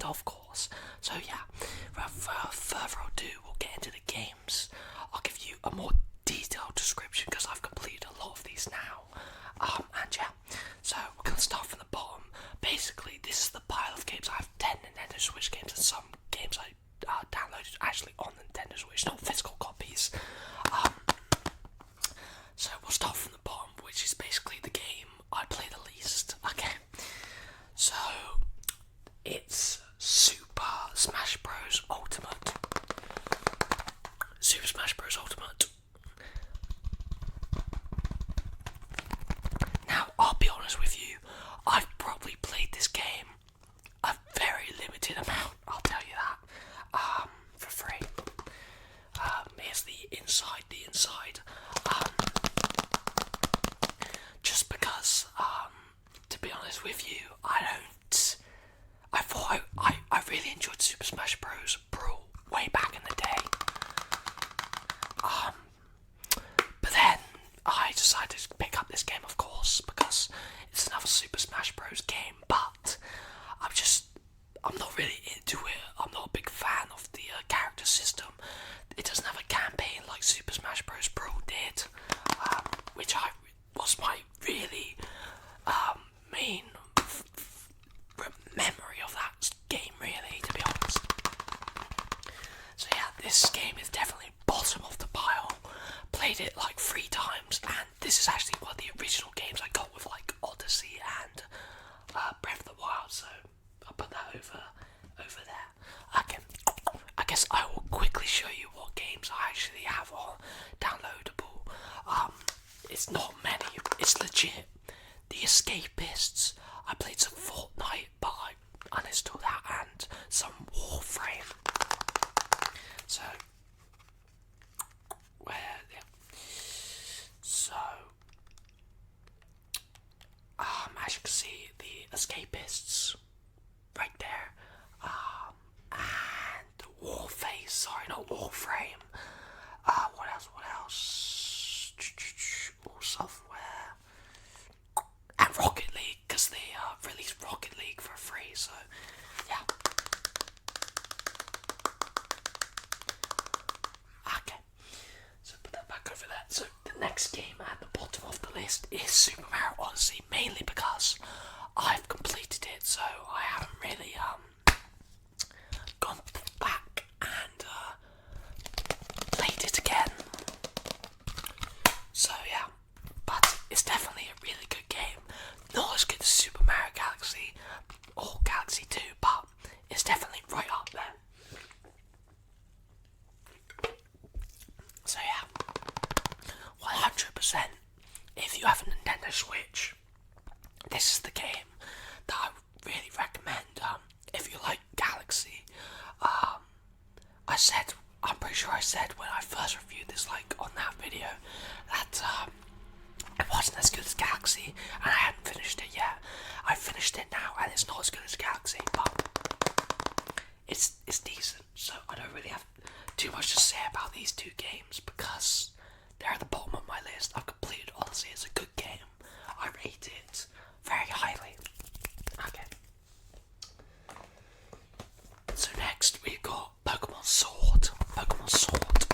of course. So yeah, without further ado, we'll get into the games. I'll give you a more detailed description because I've completed a lot of these now. And yeah, so we're going to start from the bottom. Basically, this is the pile of games. I have 10 Nintendo Switch games and some games I downloaded actually on Nintendo Switch, not physical copies. So we'll start from the bottom, which is basically the game I play the least. Okay, so it's Super Smash Bros. Ultimate. Super Smash Bros. Ultimate. Now, I'll be honest with you, I've probably played this game a very limited amount, I'll tell you that, for free. Here's the inside, just because, to be honest with you, I thought I really enjoyed Super Smash Bros. Brawl way back in the day, but then I decided to pick up this game, of course, because it's another Super Smash Bros. Game, but I'm not really into it. I'm not a big fan of the character system. It doesn't have a campaign like Super Smash Bros. Brawl did, which was my really main memory of that game, really, to be honest. So yeah, this game is definitely bottom of the pile. Played it like 3 times, and this is actually one of the original games I got with like Odyssey and Breath of the Wild, so I'll put that over there. Okay, I guess I will quickly show you what games I actually have on downloadable. It's not many, it's legit. The Escapists, I played some Fortnite, but I uninstalled that, and some Warframe. So, as you can see, the Escapists, right there, and Warface, sorry, not Warframe. What else? All software. And Rocket League, because they released Rocket League for free, so yeah. Okay, so put that back over there. So the next game at the bottom of the list is Super Mario Odyssey, mainly because I've completed it, so I haven't really gone back and played it again. So yeah, but it's definitely a really good game. Not as good as Super Mario Galaxy or Galaxy 2, but it's definitely right up there. So yeah, 100%, if you have a Nintendo Switch, this is the game that I would really recommend. If you like Galaxy, I'm pretty sure I said when I first reviewed this, like on that video, that it wasn't as good as Galaxy, and I hadn't finished it yet. I finished it now, and it's not as good as Galaxy, but it's decent. So I don't really have too much to say about these two games because they're at the bottom of my list. I've completed Odyssey. It's a good game. I rate it very highly. Okay. So next we've got Pokemon Sword. Pokemon Sword.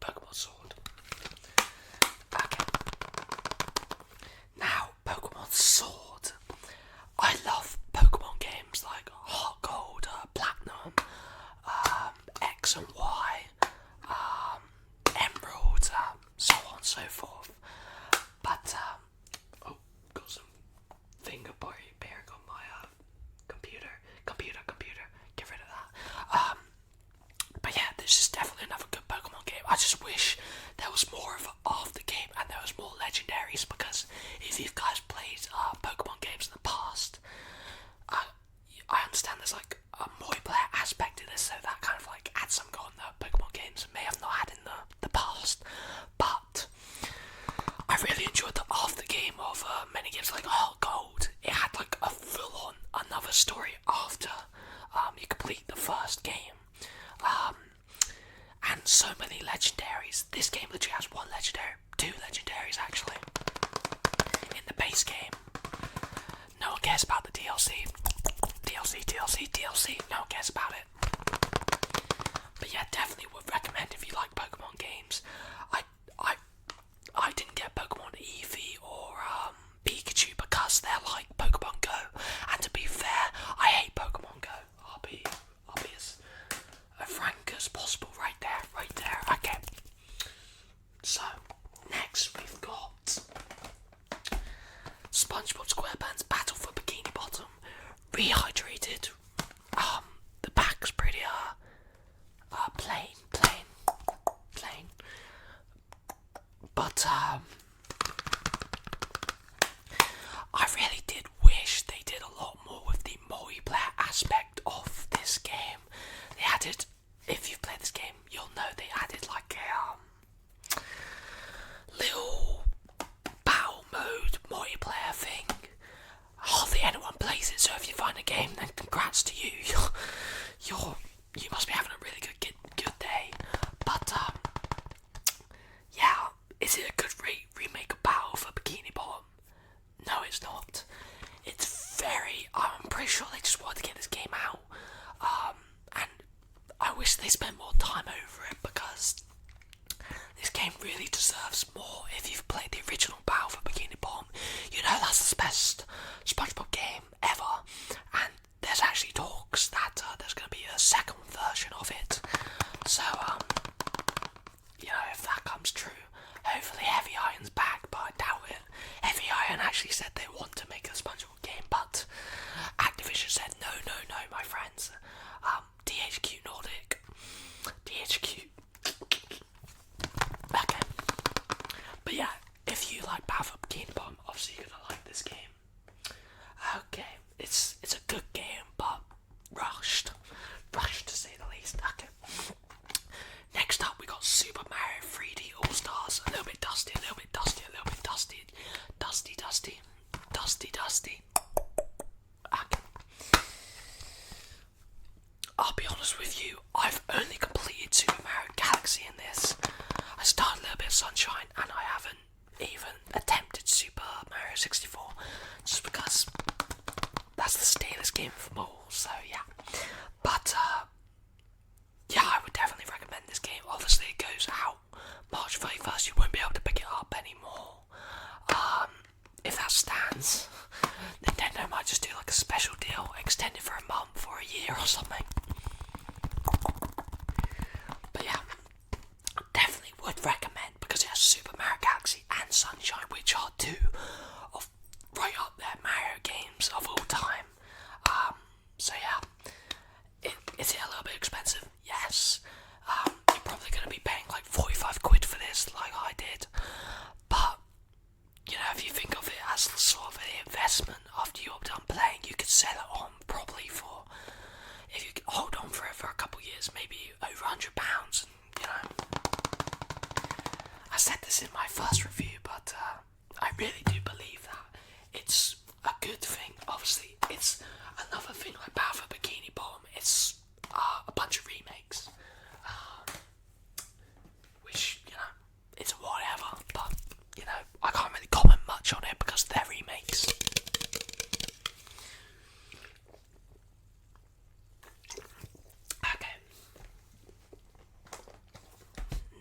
Pokemon Sword. Okay. Now, Pokemon Sword. I love Pokemon games like Heart Gold, Platinum, X and Y, Emerald, so on and so forth. But, got some finger bearing on my computer. Get rid of that. But yeah, this is definitely another good Pokemon game. I just wish there was more of the game and there was more legendaries, because if you guys played Pokemon games in the past, I understand there's like a multiplayer aspect to this, so that kind of like adds some goal in the Pokemon games may have not had in the past. But I really enjoyed the after game of many games like Heart Gold. It had like a full on another story after you complete the first game. And so many legendaries. This game literally has one legendary, 2 legendaries actually. aspect of this game. They added, if you've played this game, you'll know they added like a little battle mode multiplayer thing. Hardly anyone plays it, so if you find a game, then congrats to you. You must be having a really good day. But yeah, is it a good remake of Battle for Bikini Bottom? No, it's not. It's very. I'm pretty sure they just wanted to get this game out, and I wish they spent more time over it because this game really deserves more. If you've played the original Battle for Bikini Bottom, you know that's the best Spongebob game ever, and there's actually talks that there's going to be a second version of it. So, you know, if that comes true, hopefully Heavy Iron's back, but I doubt it. Heavy Iron actually said they want to make a Spongebob game, but Activision said no, my friends. DHQ Nordic. DHQ. Okay. But yeah, if you like Battle for Bikini Bottom, obviously you're gonna like this game. Okay, it's a good game, but rushed to say the least. Okay. Next up, we got Super Mario 3D All Stars. A little bit dusty. Okay. I'll be honest with you, I've only completed Super Mario Galaxy in this. I started a little bit of Sunshine, and I haven't even attempted Super Mario 64, just because that's the stalest game of them all, so yeah. But, yeah, I would definitely recommend this game. Obviously, it goes out March 31st, you won't be able to pick it up anymore. If that stands, Nintendo might just do like a special deal, extend it for a month or a year or something. But yeah, definitely would recommend, because it has Super Mario Galaxy and Sunshine, which are two of right up there Mario games of all time. So yeah, is it a little bit expensive? Yes. You're probably going to be paying like 45 quid for this, like I did. But, you know, if you think of it as sort of an investment after you're done playing, you could sell it on probably for, if you could hold on for it for a couple of years, maybe over £100, and, you know. I said this in my first review, but I really do believe that it's a good thing. Obviously, it's another thing like Battle for Bikini Bottom. It's a bunch of remakes, which, you know, it's whatever, but, you know, I can't really comment much on it because they're remakes. Okay.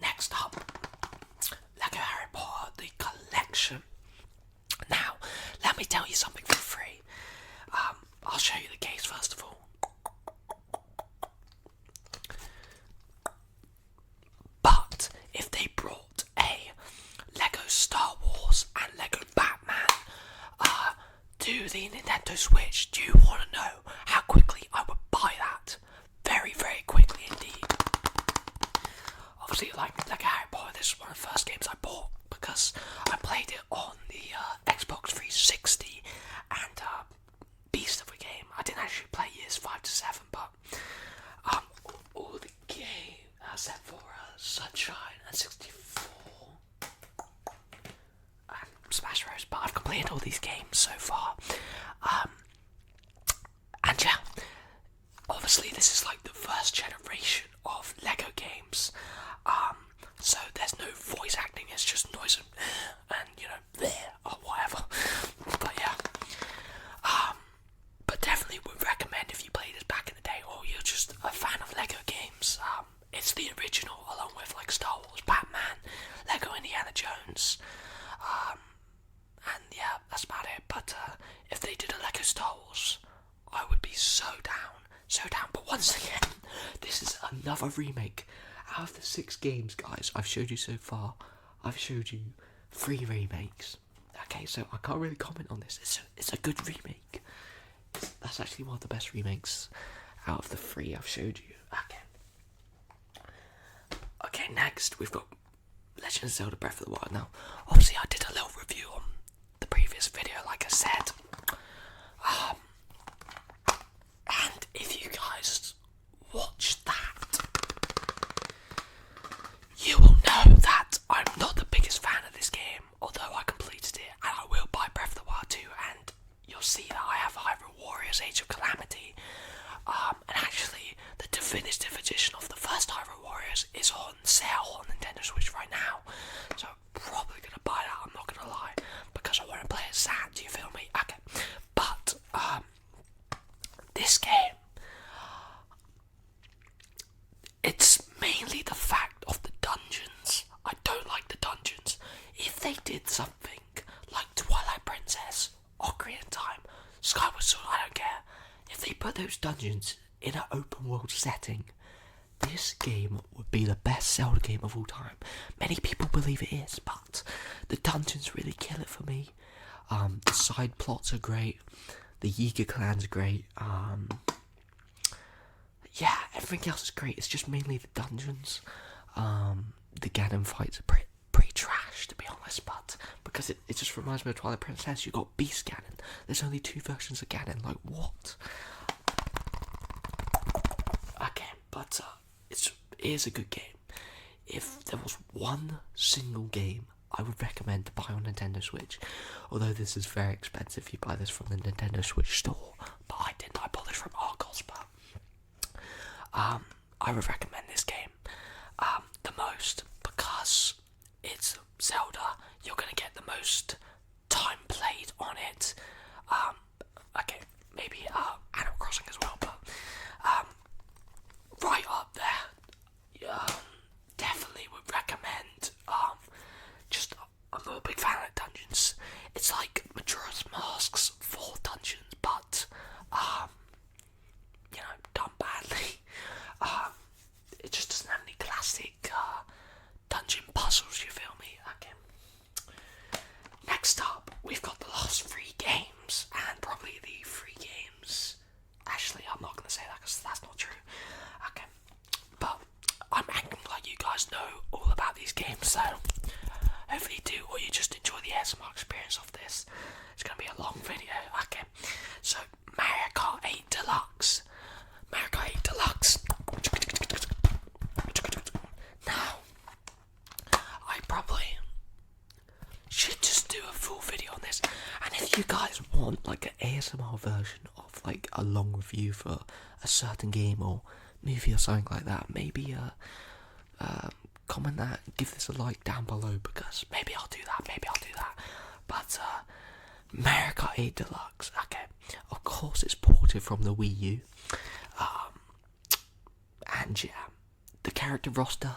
Next up, Lego Harry Potter, the collection. Now, let me tell you something for free. I'll show you the case first of all. But if they brought a Lego Star Wars and Lego Batman to the Nintendo Switch, do you want to know how quickly I would buy that? Very, very quickly indeed. Obviously, like Harry Potter, this is one of the first games I bought because I played it on the Xbox 360, and beast of a game. I didn't actually play years 5 to 7, but all the game except for Sunshine and 64 and Smash Bros. But I've completed all these games so far, and yeah, obviously this is like the first generation of Lego games. So there's no voice acting, it's just noise and you know, or whatever. But yeah, but definitely would recommend if you played this back in the day, or you're just a fan of Lego games. It's the original, along with like Star Wars, Batman, Lego Indiana Jones, and yeah, that's about it. But if they did a Lego Star Wars, I would be so down. But once again, this is another remake. Out of the 6 games, guys, I've showed you so far, I've showed you 3 remakes. Okay, so I can't really comment on this. It's a good remake. That's actually one of the best remakes out of the 3 I've showed you. Okay, next we've got Legend of Zelda Breath of the Wild. Now, obviously I did a little review on the previous video, like I said. And they put those dungeons in an open world setting, this game would be the best Zelda game of all time. Many people believe it is, but the dungeons really kill it for me. The side plots are great. The Yiga clan's great. Yeah, everything else is great. It's just mainly the dungeons. The Ganon fights are pretty trash, to be honest, but because it just reminds me of Twilight Princess. You got Beast Ganon. There's only 2 versions of Ganon. Like, what? Okay, but it is a good game. If there was one single game I would recommend to buy on Nintendo Switch, although this is very expensive if you buy this from the Nintendo Switch store, but I didn't. I bought this from Argos, but I would recommend this game the most because it's Zelda. You're gonna get the most time played on it. Okay, maybe Animal Crossing as well, but right up there. Definitely would recommend. Just I'm not a big fan of dungeons. It's like Majora's Mask's for dungeons, but done badly. It just doesn't have any classic dungeon puzzles, you feel me? Okay. Next up, we've got the last 3 games, and probably the 3 games. Actually, I'm not going to say that because that's not true. Okay. But I'm acting like you guys know all about these games, so hopefully you do, or you just enjoy the ASMR experience of this. It's going to be a long video. Okay. So, Mario Kart 8 Deluxe. Mario Kart 8 Deluxe. Now, I probably should just do a full video on this, and if you guys want like an ASMR version of like a long review for a certain game or movie or something like that, maybe comment that, give this a like down below, because maybe I'll do that. But Mario Kart 8 Deluxe, okay, of course it's ported from the Wii U, and yeah, the character roster,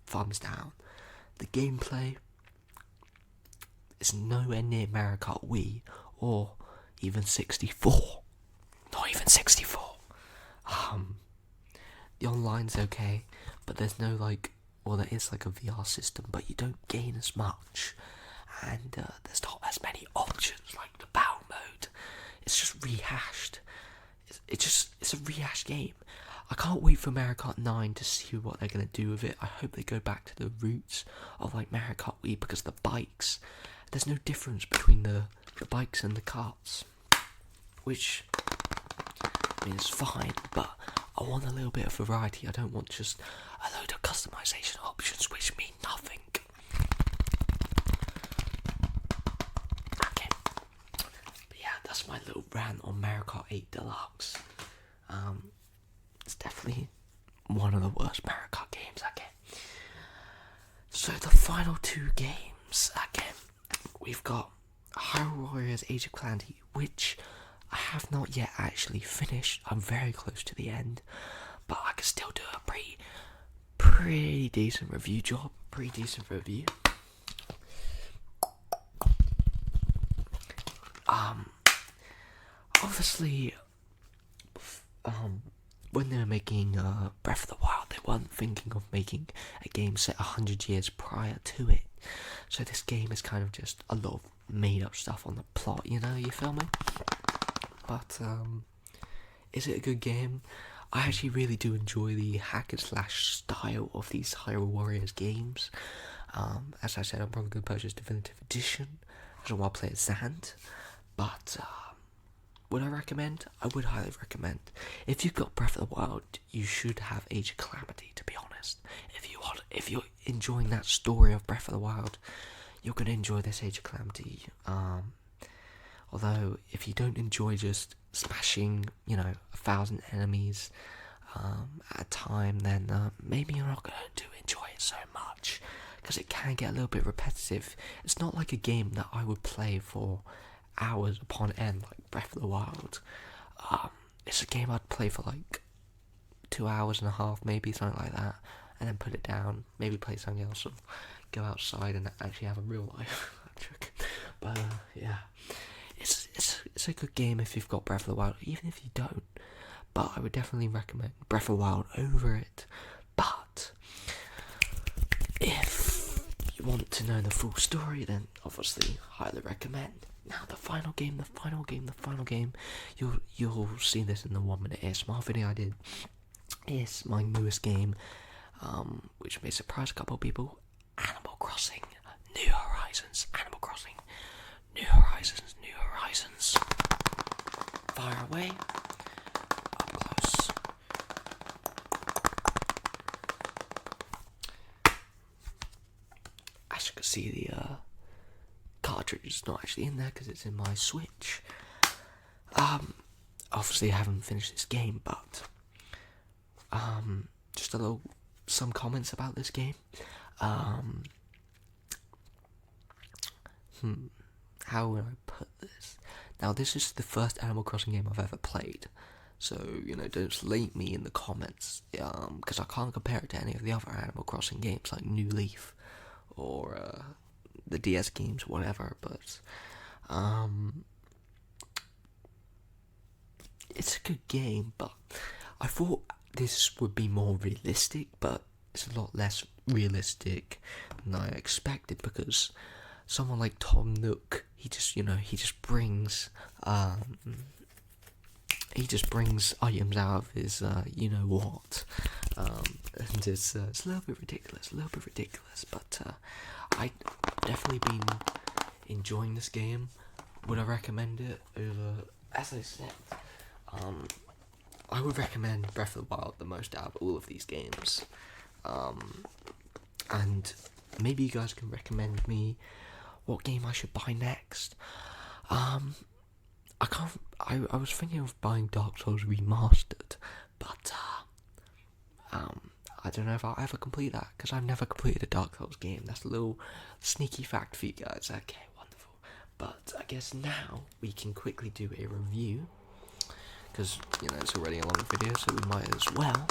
thumbs down. The gameplay is nowhere near Mario Kart Wii or even 64. Not even 64. The online's okay, but there's no there is like a VR system, but you don't gain as much, and there's not as many options like the battle mode. It's just rehashed. It's a rehashed game. I can't wait for Mario Kart 9 to see what they're going to do with it. I hope they go back to the roots of like Mario Kart Wii, because the bikes, there's no difference between the bikes and the karts, which I mean is fine, but I want a little bit of variety. I don't want just a load of customization options which mean nothing. Okay, but yeah, that's my little rant on Mario Kart 8 Deluxe. It's definitely one of the worst Mario Kart games, okay. So the final 2 games, okay, we've got Hyrule Warriors Age of Calamity, which I have not yet actually finished. I'm very close to the end, but I can still do a pretty decent review job. Obviously, when they were making Breath of the Wild, they weren't thinking of making a game set 100 years prior to it. So this game is kind of just a lot of made up stuff on the plot, you feel me? But, is it a good game? I actually really do enjoy the hack and slash style of these Hyrule Warriors games. As I said, I'm probably going to purchase Definitive Edition. I don't want to play as Zand. But, would I recommend? I would highly recommend. If you've got Breath of the Wild, you should have Age of Calamity, to be honest. If you're enjoying that story of Breath of the Wild, you're going to enjoy this Age of Calamity. Although, if you don't enjoy just smashing, 1,000 enemies at a time, then maybe you're not going to enjoy it so much, because it can get a little bit repetitive. It's not like a game that I would play for hours upon end, like Breath of the Wild. It's a game I'd play for like 2 hours and a half, maybe, something like that, and then put it down, maybe play something else, or go outside and actually have a real life. But yeah, it's a good game if you've got Breath of the Wild, even if you don't. But I would definitely recommend Breath of the Wild over it. But if you want to know the full story, then obviously highly recommend. Now the final game. You'll see this in the 1 minute ASMR video I did. Is my newest game, which may surprise a couple of people. Animal Crossing New Horizons. Animal Crossing New Horizons. New Horizons. Fire away. Up close. As you can see, the cartridge is not actually in there because it's in my Switch. Obviously I haven't finished this game, but just some comments about this game. How would I put this? Now, this is the first Animal Crossing game I've ever played, so don't slate me in the comments, because I can't compare it to any of the other Animal Crossing games like New Leaf or the DS games, whatever. But it's a good game, but I thought this would be more realistic, but it's a lot less realistic than I expected, because someone like Tom Nook, he just brings items out of his what, and it's a little bit ridiculous, but I definitely been enjoying this game. Would I recommend it over? As I said, I would recommend Breath of the Wild the most out of all of these games, and maybe you guys can recommend me what game I should buy next. I was thinking of buying Dark Souls Remastered, but I don't know if I'll ever complete that, because I've never completed a Dark Souls game. That's a little sneaky fact for you guys. Okay, wonderful. But I guess now we can quickly do a review, because it's already a long video, so we might as well.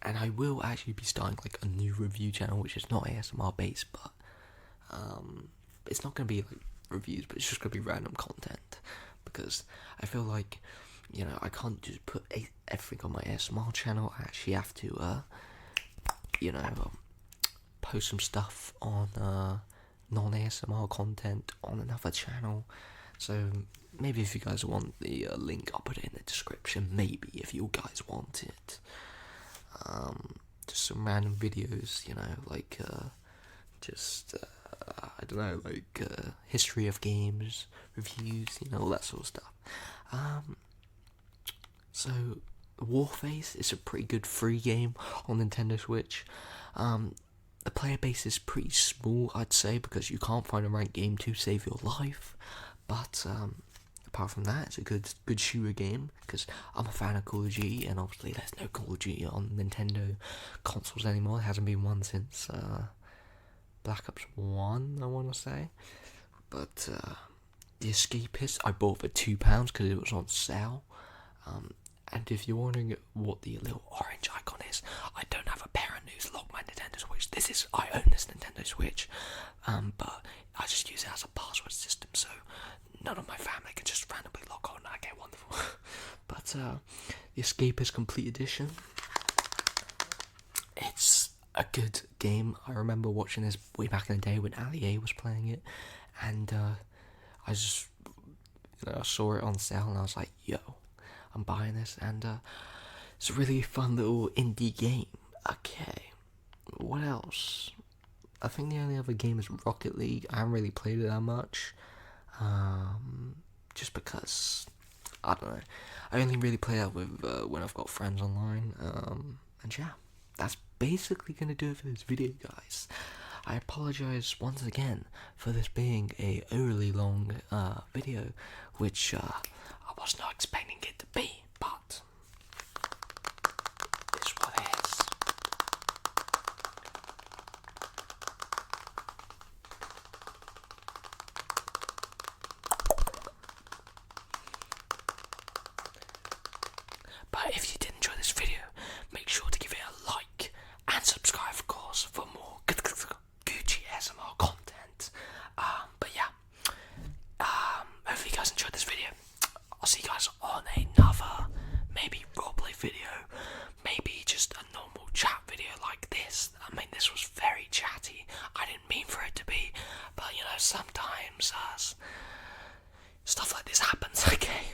And I will actually be starting like a new review channel, which is not ASMR based, but it's not going to be like reviews, but it's just going to be random content, because I feel like I can't just put everything on my ASMR channel. I actually have to post some stuff on non-ASMR content on another channel. So maybe if you guys want the link, I'll put it in the description, maybe, if you guys want it. Just some random videos, like I don't know, like history of games, reviews, all that sort of stuff. So Warface is a pretty good free game on Nintendo Switch. The player base is pretty small, I'd say, because you can't find a ranked game to save your life. But apart from that, it's a good shooter game, because I'm a fan of Call of Duty, and obviously there's no Call of Duty on Nintendo consoles anymore. There hasn't been one since Black Ops 1, I want to say. But The Escapist I bought for £2 because it was on sale. And if you're wondering what the little orange icon is, I don't have a parent who's locked my Nintendo Switch. I own this Nintendo Switch, but I just use it as a password system, so none of my family can just randomly log on. Okay, wonderful. But The Escapist Complete Edition, it's a good game. I remember watching this way back in the day when Ali A was playing it, and I just I saw it on sale and I was like, yo, I'm buying this, and it's a really fun little indie game. Okay, what else? I think the only other game is Rocket League. I haven't really played it that much, just because, I don't know, I only really play that with when I've got friends online, and yeah, that's basically going to do it for this video, guys. I apologise once again for this being a overly long video, which I was not expecting it to be, but it's what it is. But if you did enjoy this video, guys on another maybe roleplay video, maybe just a normal chat video like this. I mean, this was very chatty. I didn't mean for it to be, but you know, sometimes stuff like this happens. Okay,